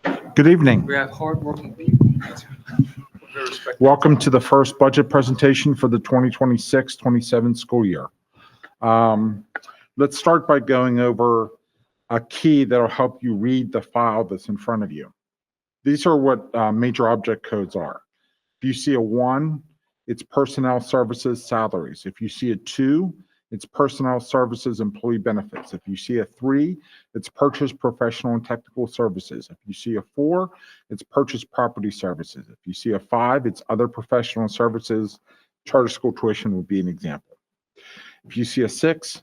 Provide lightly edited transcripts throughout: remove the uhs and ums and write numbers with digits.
Good evening. We have hardworking people. Very respected. Welcome to the first budget presentation for the 2026-27 school year. Um, Let's start by going over a key that'll help you read the file that's in front of you. These are what major object codes are. If you see a 1, it's personnel services salaries. If you see a 2, it's personnel services employee benefits. If you see a 3, it's purchase professional and technical services. If you see a 4, it's purchase property services. If you see a 5, it's other professional services. Charter school tuition would be an example. If you see a 6,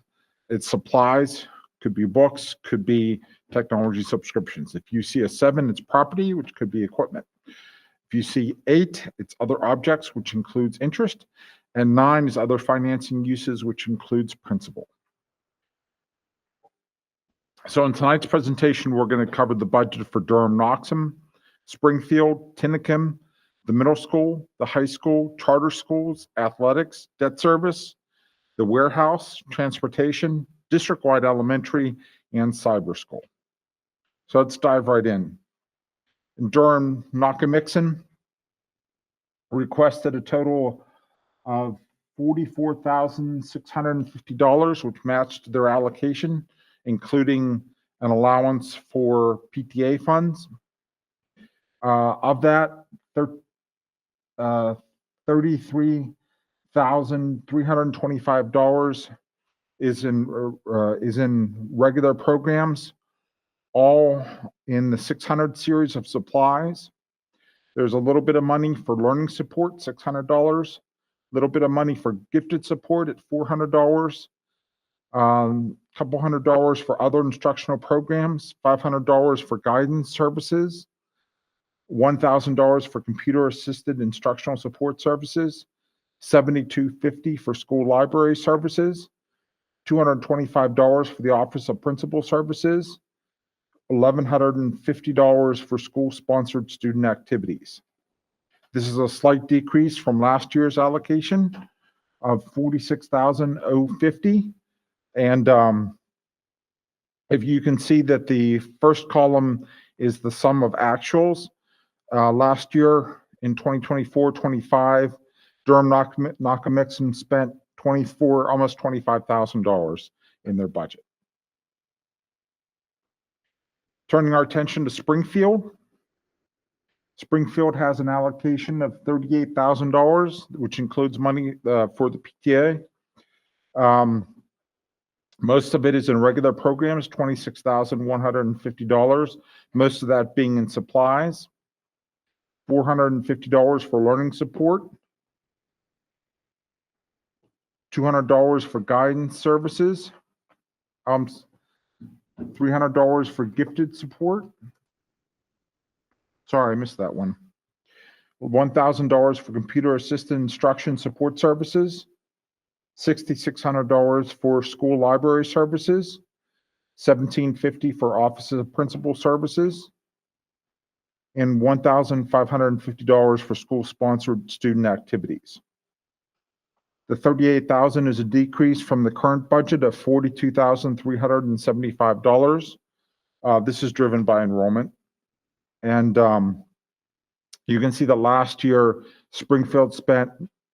it's supplies, could be books, could be technology subscriptions. If you see a 7, it's property, which could be equipment. If you see 8, it's other objects, which includes interest, and 9 is other financing uses, which includes principal. So in tonight's presentation, we're going to cover the budget for Durham-Knoxham, Springfield, Tinicum, the middle school, the high school, charter schools, athletics, debt service, the warehouse, transportation, district-wide elementary, and cyber school. So let's dive right in. In Durham-Knoxham, requested a total of $44,650, which matched their allocation, including an allowance for PTA funds. Of that, $33,325 is in regular programs, all in the 600 series of supplies. There's a little bit of money for learning support, $600. A little bit of money for gifted support at $400. Couple $100 for other instructional programs, $500 for guidance services, $1,000 for computer-assisted instructional support services, $72.50 for school library services, $225 for the Office of Principal Services, $1,150 for school-sponsored student activities. This is a slight decrease from last year's allocation of $46,050. And if you can see that the first column is the sum of actuals. Last year in 2024-25, Durham-Knoxham spent almost $25,000 in their budget. Turning our attention to Springfield. Springfield has an allocation of $38,000, which includes money for the PTA. Most of it is in regular programs, $26,150, most of that being in supplies, $450 for learning support, $200 for guidance services, $300 for gifted support. Sorry, I missed that one. $1,000 for computer-assisted instruction support services, $6,600 for school library services, $1,750 for Office of Principal Services, and $1,550 for school-sponsored student activities. The $38,000 is a decrease from the current budget of $42,375. This is driven by enrollment. And you can see that last year, Springfield spent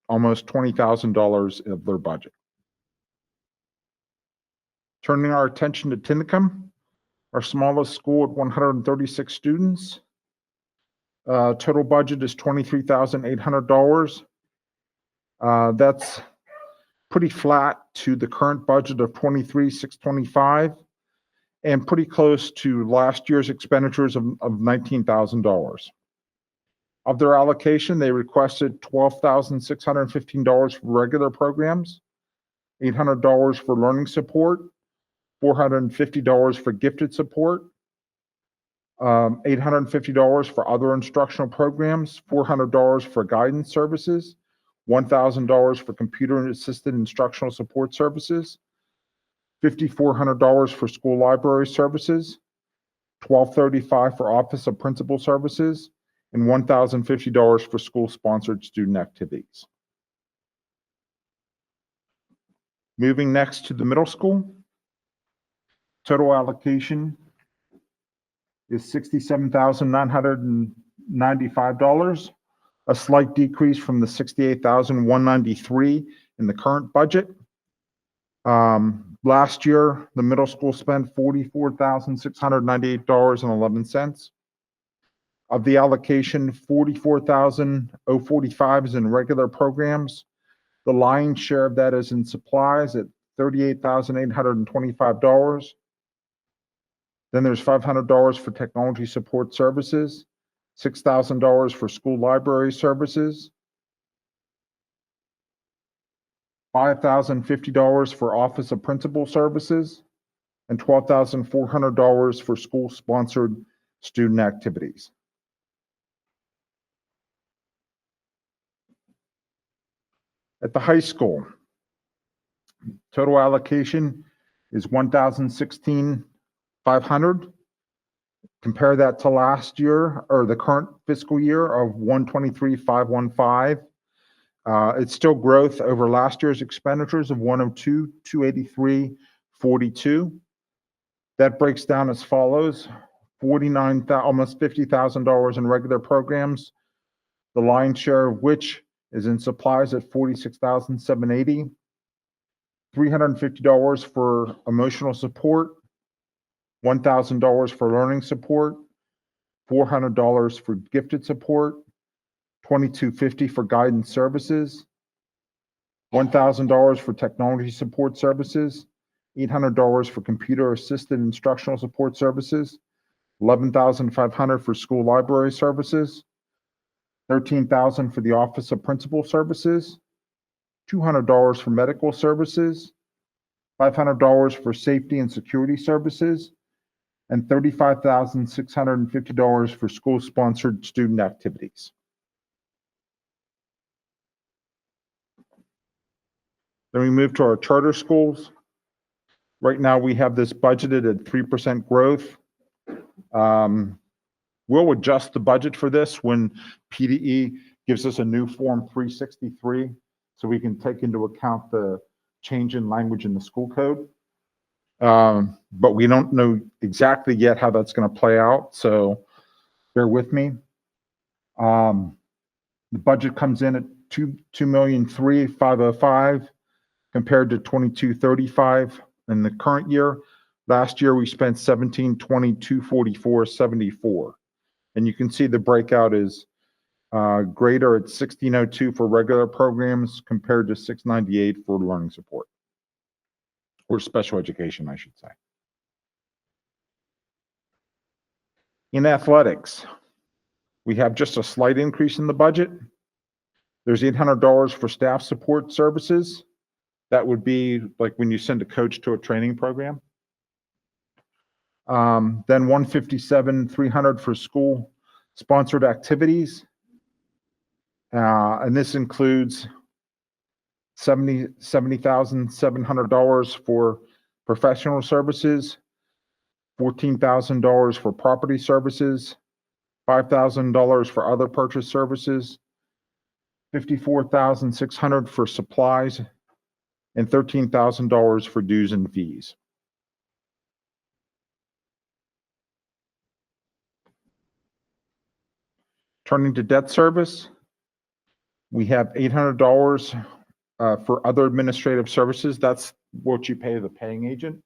almost $20,000 of their budget. Turning our attention to Tinicum, our smallest school at 136 students. Total budget is $23,800. That's pretty flat to the current budget of $23,625 and pretty close to last year's expenditures of $19,000. Of their allocation, they requested $12,615 for regular programs, $800 for learning support, $450 for gifted support, $850 for other instructional programs, $400 for guidance services, $1,000 for computer-assisted instructional support services, $5,400 for school library services, $1,235 for Office of Principal Services, and $1,050 for school-sponsored student activities. Moving next to the middle school. Total allocation is $67,995, a slight decrease from the $68,193 in the current budget. Last year, the middle school spent $44,698.11. Of the allocation, $44,045 is in regular programs. The lion's share of that is in supplies at $38,825. Then there's $500 for technology support services, $6,000 for school library services, $5,050 for Office of Principal Services, and $12,400 for school-sponsored student activities. At the high school, total allocation is $1,016,500. Compare that to last year, or the current fiscal year, of $123,515. It's still growth over last year's expenditures of $102,283.42. That breaks down as follows: almost $50,000 in regular programs, the lion's share of which is in supplies at $46,780. $350 for emotional support, $1,000 for learning support, $400 for gifted support, $2,250 for guidance services, $1,000 for technology support services, $800 for computer-assisted instructional support services, $11,500 for school library services, $13,000 for the Office of Principal Services, $200 for medical services, $500 for safety and security services, and $35,650 for school-sponsored student activities. Then we move to our charter schools. Right now, we have this budgeted at 3% growth. We'll adjust the budget for this when PDE gives us a new Form 363, so we can take into account the change in language in the school code. But we don't know exactly yet how that's going to play out, so bear with me. The budget comes in at $2,003,505 compared to $2,235 in the current year. Last year, we spent $1,722,44.74. And you can see the breakout is greater at $1,602 for regular programs compared to $698 for learning support, or special education, I should say. In athletics, we have just a slight increase in the budget. There's $800 for staff support services. That would be like when you send a coach to a training program. Then $157,300 for school sponsored activities. And this includes $70,700 for professional services, $14,000 for property services, $5,000 for other purchase services, $54,600 for supplies, and $13,000 for dues and fees. Turning to debt service, we have $800 for other administrative services. That's what you pay the paying agent.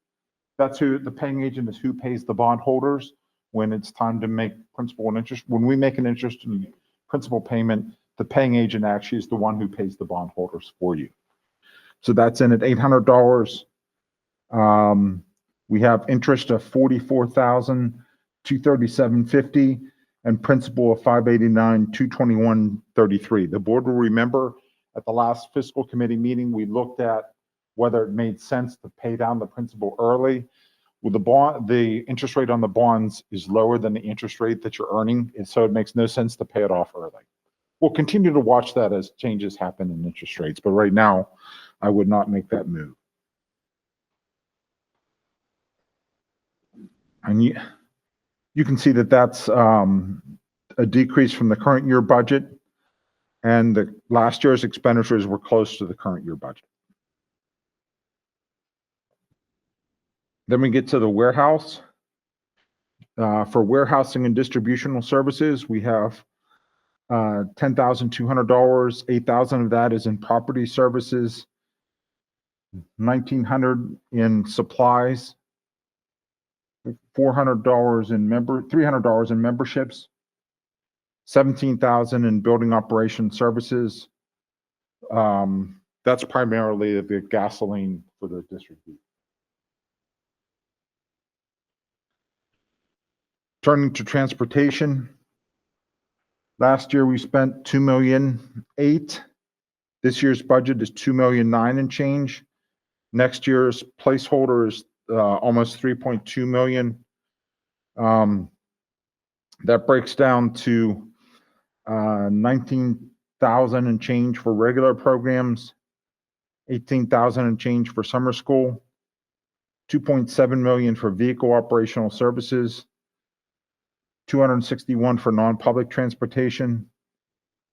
That's who the paying agent is, who pays the bondholders when it's time to make principal and interest. When we make an interest and principal payment, the paying agent actually is the one who pays the bondholders for you. So that's in at $800. We have interest of $44,237.50 and principal of $589,221.33. The board will remember at the last fiscal committee meeting, we looked at whether it made sense to pay down the principal early. Well, the interest rate on the bonds is lower than the interest rate that you're earning, and so it makes no sense to pay it off early. We'll continue to watch that as changes happen in interest rates, but right now, I would not make that move. And you can see that that's a decrease from the current year budget, and the last year's expenditures were close to the current year budget. Then we get to the warehouse. For warehousing and distributional services, we have $10,200. 8,000 of that is in property services, 1,900 in supplies, $300 in memberships, 17,000 in building operation services. That's primarily the gasoline for the district. Turning to transportation, last year we spent $2.8 million. This year's budget is $2.9 million and change. Next year's placeholder is almost $3.2 million. That breaks down to 19,000 and change for regular programs, 18,000 and change for summer school, 2.7 million for vehicle operational services, 261 for non-public transportation,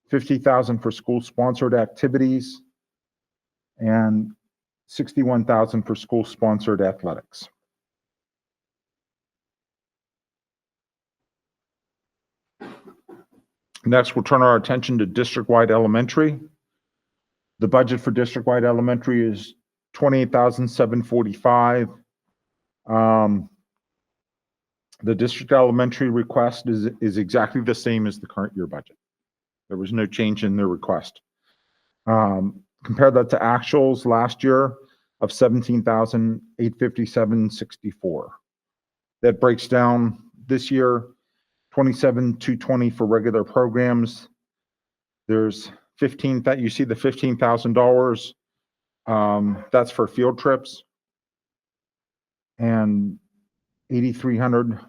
50,000 for school-sponsored activities, and 61,000 for school-sponsored athletics. Next, we'll turn our attention to district-wide elementary. The budget for district-wide elementary is $28,745. The district elementary request is exactly the same as the current year budget. There was no change in their request. Compare that to actuals last year of $17,857.64. That breaks down this year, $27,220 for regular programs. There's you see the $15,000. That's for field trips, and $8,300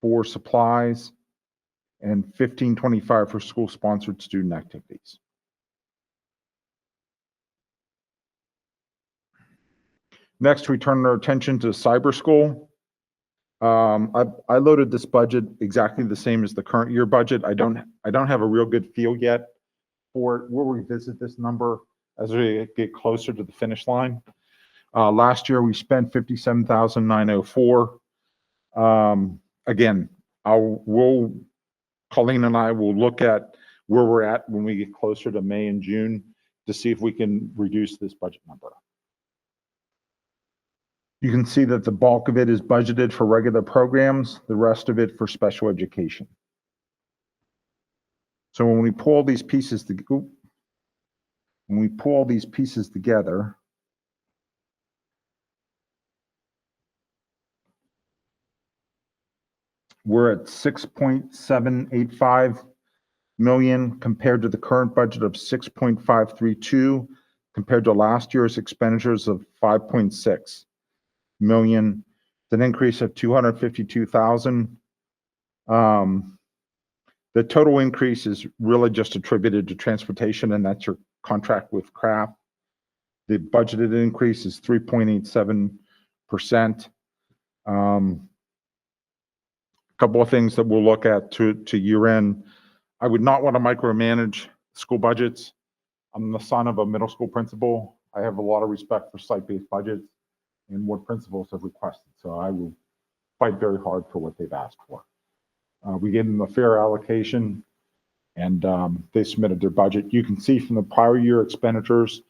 for supplies, and $1,525 for school-sponsored student activities. Next, we turn our attention to cyber school. I loaded this budget exactly the same as the current year budget. I don't have a real good feel yet for it. We'll revisit this number as we get closer to the finish line. Last year we spent $57,904. Again, Colleen and I will look at where we're at when we get closer to May and June to see if we can reduce this budget number. You can see that the bulk of it is budgeted for regular programs, the rest of it for special education. So when we pull these pieces together, we're at $6.785 million compared to the current budget of $6.532, compared to last year's expenditures of $5.6 million. It's an increase of $252,000. The total increase is really just attributed to transportation, and that's your contract with Kraft. The budgeted increase is 3.87%. A couple of things that we'll look at to year end. I would not want to micromanage school budgets. I'm the son of a middle school principal. I have a lot of respect for site-based budgets and what principals have requested. So I will fight very hard for what they've asked for. We gave them a fair allocation, and they submitted their budget. You can see from the prior year expenditures,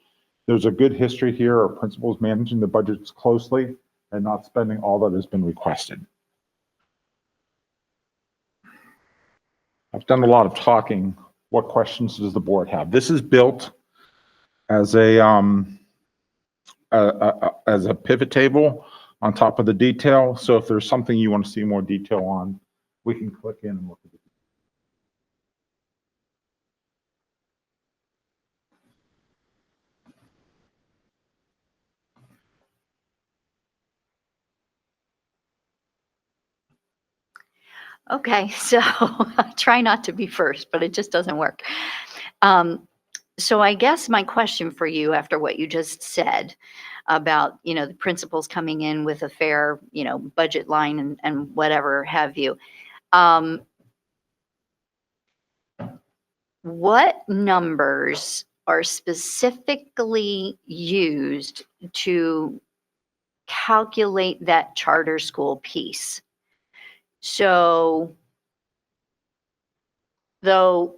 there's a good history here of principals managing the budgets closely and not spending all that has been requested. I've done a lot of talking. What questions does the board have? This is built as a pivot table on top of the detail. So if there's something you want to see more detail on, we can click in and look at it. Okay, so I try not to be first, but it just doesn't work. So I guess my question for you after what you just said about, the principals coming in with a fair, budget line and whatever have you. What numbers are specifically used to calculate that charter school piece? So, though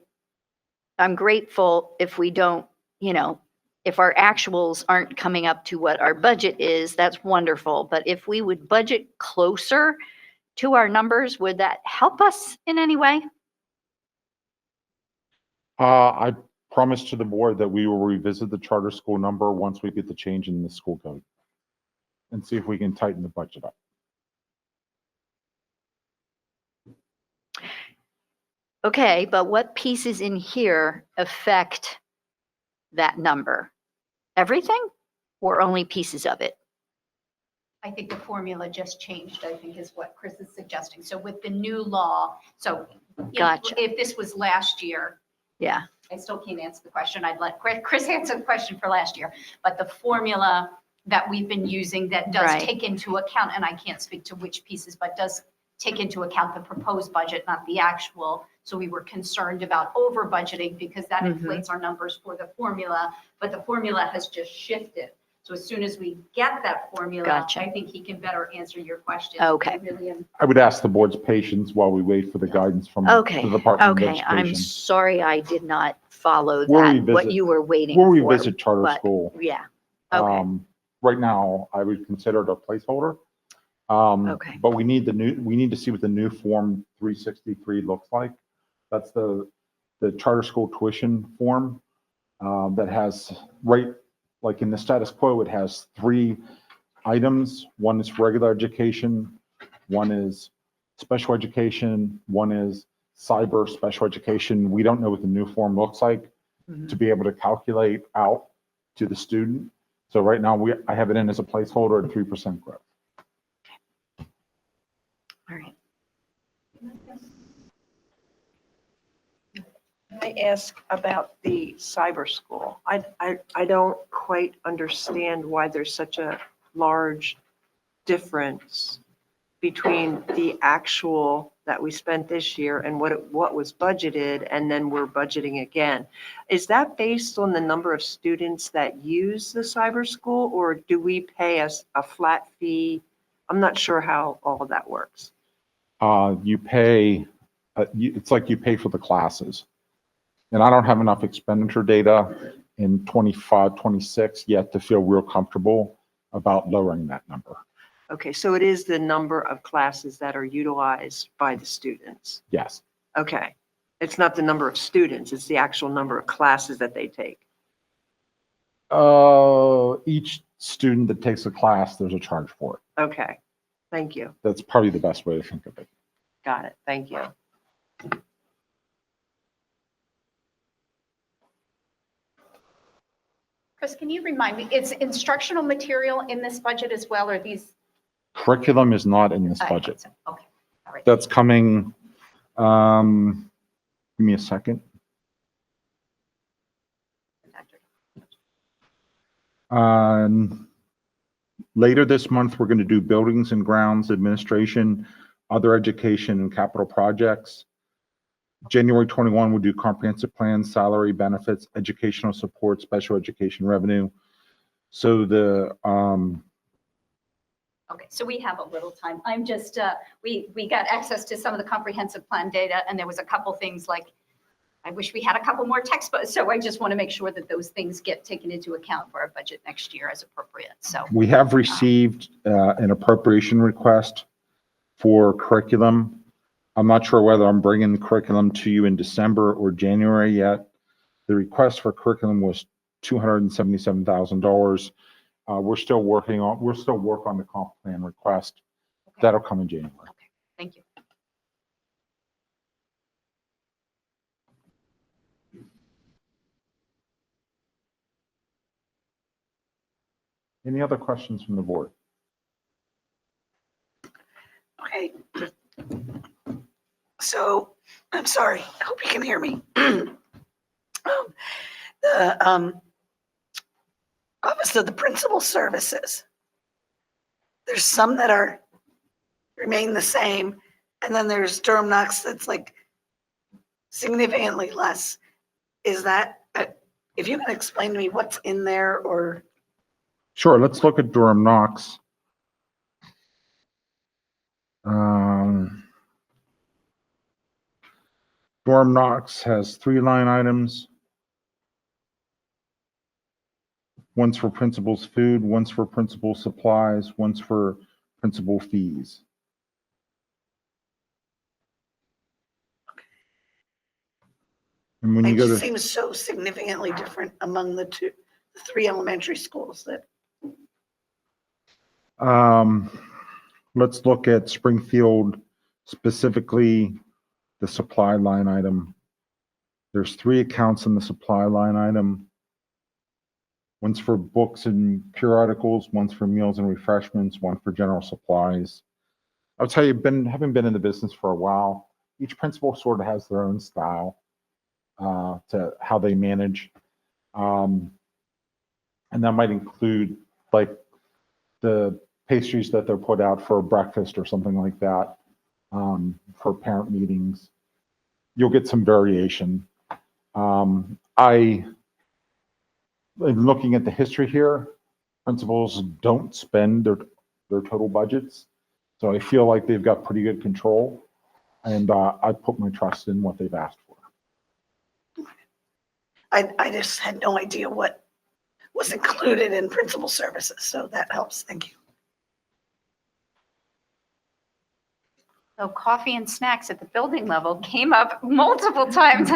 I'm grateful if we don't, if our actuals aren't coming up to what our budget is, that's wonderful. But if we would budget closer to our numbers, would that help us in any way? I promised to the board that we will revisit the charter school number once we get the change in the school code and see if we can tighten the budget up. Okay, but what pieces in here affect that number? Everything or only pieces of it? I think the formula just changed, I think is what Chris is suggesting. So with the new law, so Gotcha. if this was last year, Yeah, I still can't answer the question. I'd let Chris answer the question for last year. But the formula that we've been using that does Right. take into account, and I can't speak to which pieces, but does take into account the proposed budget, not the actual. So we were concerned about over budgeting because that Mhm. inflates our numbers for the formula, but the formula has just shifted. So as soon as we get that formula, Gotcha. I think he can better answer your question. Okay. I really am. I would ask the board's patience while we wait for the guidance from okay, the Department of okay. I'm Education. sorry I did not follow We'll that, what revisit- you were waiting We'll for. revisit charter but- school. Yeah, okay, Right now, I would consider it a placeholder. Okay. But we need to see what the new Form 363 looks like. That's the charter school tuition form that has, like in the status quo, it has 3 items. One is regular education, one is special education, one is cyber special education. We don't know what the new form looks like Mhm. to be able to calculate out to the student. So right now, I have it in as a placeholder at 3% growth. all right. Can I ask about the cyber school? I don't quite understand why there's such a large difference between the actual that we spent this year and what was budgeted, and then we're budgeting again. Is that based on the number of students that use the cyber school, or do we pay a flat fee? I'm not sure how all of that works. You pay, it's like you pay for the classes. And I don't have enough expenditure data in 25, 26 yet to feel real comfortable about lowering that number. Okay, so it is the number of classes that are utilized by the students. Yes. Okay. It's not the number of students, it's the actual number of classes that they take. Each student that takes a class, there's a charge for it. Okay, thank you. That's probably the best way to think of it. Got it, thank you. Chris, can you remind me, is instructional material in this budget as well, or these? Curriculum is not in this I thought budget. so. Okay, all right. That's coming, give me a second. Later this month, we're going to do buildings and grounds administration, other education and capital projects. January 21, we'll do comprehensive plans, salary, benefits, educational support, special education revenue. So Okay, so we have a little time. I'm just, we got access to some of the comprehensive plan data, and there was a couple things like, I wish we had a couple more textbooks, so I just want to make sure that those things get taken into account for our budget next year as appropriate, so. we have received an appropriation request for curriculum. I'm not sure whether I'm bringing the curriculum to you in December or January yet. The request for curriculum was $277,000. We're still work on the comp plan request. That'll come in January. Okay, thank you. Any other questions from the board? Okay. So, I'm sorry, I hope you can hear me. The Office of the Principal Services. There's some that remain the same, and then there's Durham Knox that's like significantly less. Is that, if you can explain to me what's in there, or, Sure, let's look at Durham Knox. Dorm Knox has 3 line items. One's for principal's food, one's for principal supplies, one's for principal fees. And when you It go just to, seems so significantly different among the 3 elementary schools that, let's look at Springfield, specifically the supply line item. There's 3 accounts in the supply line item. One's for books and periodicals, one's for meals and refreshments, one for general supplies. I'll tell you, having been in the business for a while, each principal sort of has their own style to how they manage. And that might include like the pastries that they're put out for breakfast or something like that, for parent meetings. You'll get some variation. In looking at the history here, principals don't spend their total budgets. So I feel like they've got pretty good control, and I put my trust in what they've asked for. I just had no idea what was included in principal services, so that helps. Thank you. So coffee and snacks at the building level came up multiple times.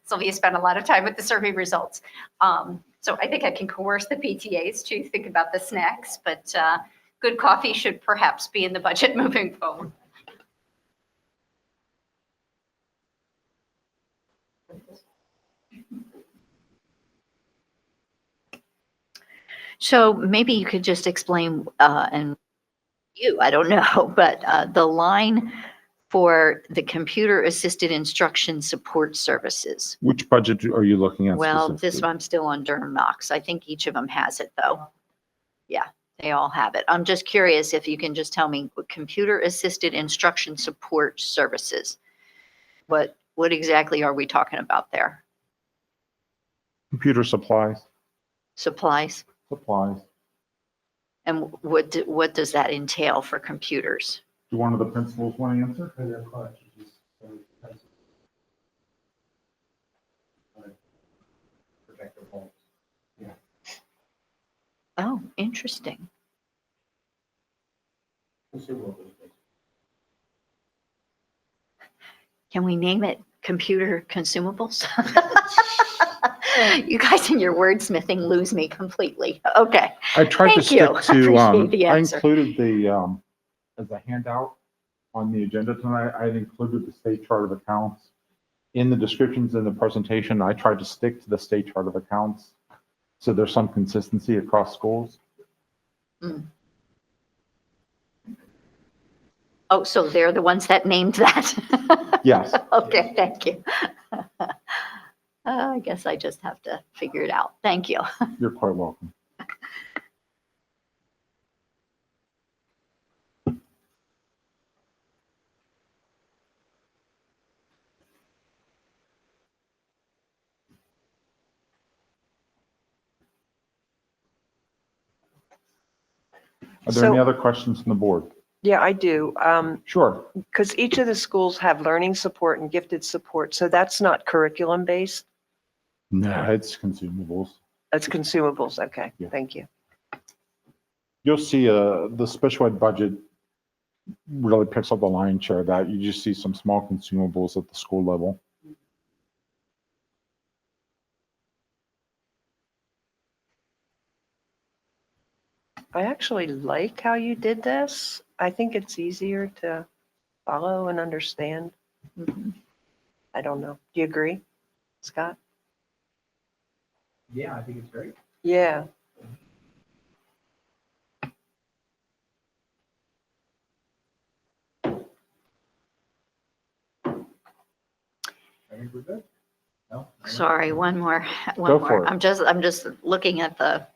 Sylvia spent a lot of time with the survey results. So I think I can coerce the PTAs to think about the snacks, but good coffee should perhaps be in the budget moving forward. So maybe you could just explain, and I don't know, but the line for the computer assisted instruction support services. Which budget are you looking at Well, this specifically? one, I'm still on Durham Knox. I think each of them has it though. Yeah, they all have it. I'm just curious if you can just tell me what computer assisted instruction support services. What exactly are we talking about there? Computer supplies. Supplies? Supplies. And what does that entail for computers? Do one of the principals want to answer? Oh, interesting. Can we name it computer consumables? You guys in your wordsmithing lose me completely. Okay. I tried to Thank you. stick to, Appreciate the I answer. included the, as a handout on the agenda tonight, I included the state chart of accounts. In the descriptions in the presentation, I tried to stick to the state chart of accounts. So there's some consistency across schools. Mm. Oh, so they're the ones that named that? Yes. Okay, thank you. I guess I just have to figure it out. Thank you. You're quite welcome. Are there any So- other questions from the board? Yeah, I do. Sure. Because each of the schools have learning support and gifted support, so that's not curriculum based. No, it's consumables. That's consumables. Okay, Yeah. thank you. You'll see the special ed budget really picks up the lion's share of that. You just see some small consumables at the school level. I actually like how you did this. I think it's easier to follow and understand. Mhm. I don't know. Do you agree, Scott? Yeah, I think it's great. Yeah. I think we're good. No? Sorry, one more. Go for it. I'm just looking at the,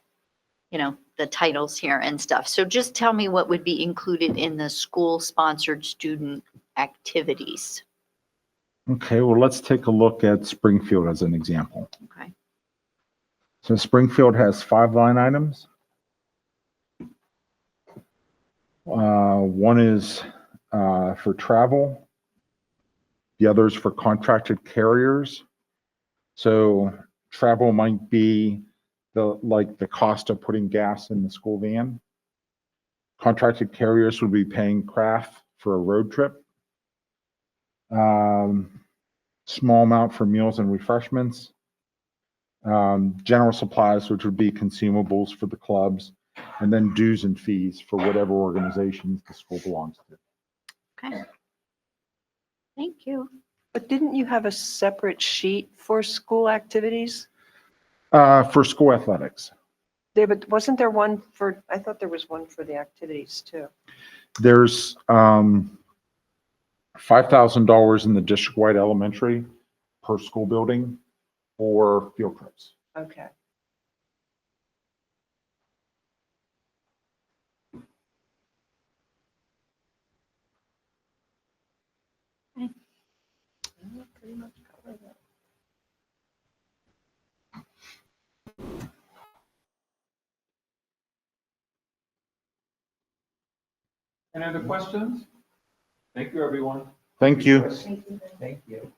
the titles here and stuff. So just tell me what would be included in the school-sponsored student activities. Okay, well, let's take a look at Springfield as an example. Okay. So Springfield has 5 line items. One is for travel. The other is for contracted carriers. So travel might be the cost of putting gas in the school van. Contracted carriers would be paying craft for a road trip. Small amount for meals and refreshments. General supplies, which would be consumables for the clubs, and then dues and fees for whatever organizations the school belongs to. Okay. Thank you. But didn't you have a separate sheet for school activities? For school athletics, There, but wasn't there one for, I thought there was one for the activities too. there's $5,000 in the district-wide elementary per school building for field trips. Okay. Okay. Pretty much covered that. Any other questions? Thank you, everyone. Thank you. Thank you.